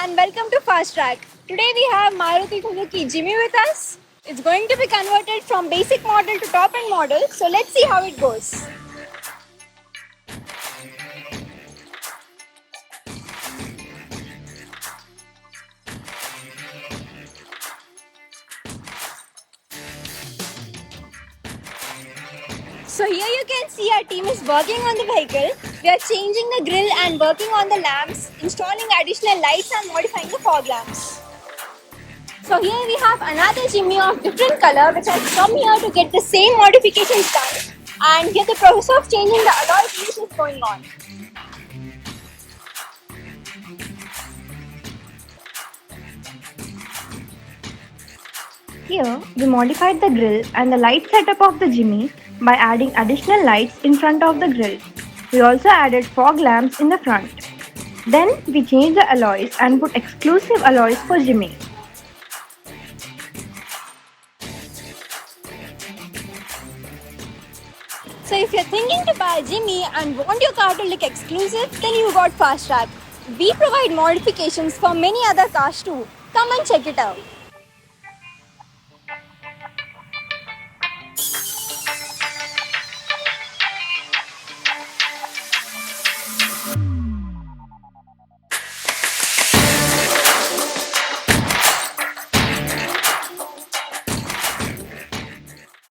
and welcome to Fast Track. Today we have Maruti Suzuki Jimny with us. It's going to be converted from basic model to top end model, so let's see how it goes. So here you can see our team is working on the vehicle. We are changing the grille and working on the lamps, installing additional lights and modifying the fog lamps. So here we have another Jimny of different color which has come here to get the same modifications done, and here the process of changing the alloy wheels is going on. Here, we modified the grille and the light setup of the Jimny by adding additional lights in front of the grille. We also added fog lamps in the front. Then, we changed the alloys and put exclusive alloys for Jimny. So if you're thinking to buy a Jimny and want your car to look exclusive, then you got Fast Track. We provide modifications for many other cars too. Come and check it out.